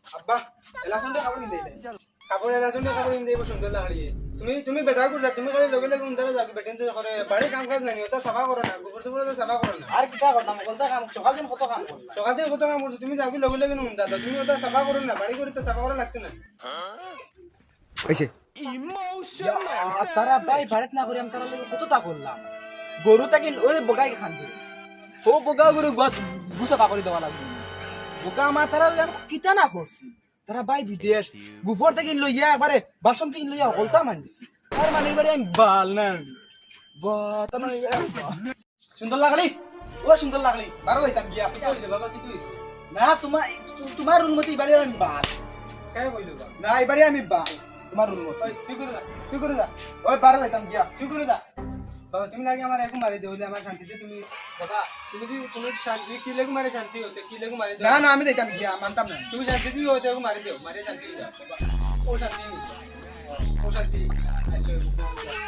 আব্বা এলাসনটা কাপড় কিনে দেই কাপড় এলাসনটা কাপড় কিনে দেই সুন্দর লাগলি তুমি বেটা করছা তুমি খালি লগে লগে উন্দারে যাবি বেটেন তো করে বাড়ি কাম কাজ নাই ওটা সাফা করো না গোবর সবর তো সাফা করো না আর কিটা করতাম বলতা কাম সকাল দিন কত কাম করলাম সকাল থেকে কত কাম করছো তুমি যাবি লগে লগে উন্দা দাও তুমি ওটা সাফা করো না বাড়ি করে তো সাফা করা লাগতো না কইছে তারা ভাই ভারত না করে আমি তারা লাগে কতটা করলাম গরু তাকে ওই বগাই খান দিল ও বগা গরু গছ গুছা পাকড়ি দেওয়া লাগবে বোকা আমার তারা কিটা না করছি তারা ভাই বিদেশ গুফর থেকে লইয়া একবারে বাসন থেকে লইয়া হলতা মানছি আর মানে এবারে আমি বাল না বা তার মানে সুন্দর লাগলি ও সুন্দর লাগলি বারো হইতাম গিয়া কি কইছে বাবা কি কইছে না তোমার রুল মতে এবারে আমি বাল কাই কইলো বাবা না এবারে আমি বাল তোমার রুল মতে ওই তুই করে যা ওই বারো হইতাম গিয়া তুই করে যা বাবা তুমি লাগে আমার একটু মারি দেও আমার শান্তিতে তুমি বাবা তুমি শান্তি কি লাগু মারে শান্তি হতে কি লাগু মারি না দাও না আমি দেখতাম গিয়া মানতাম না তুমি শান্তি তুমি হতে মারি দেও মারি শান্তি হয়ে যাও ও শান্তি ও শান্তি আচ্ছা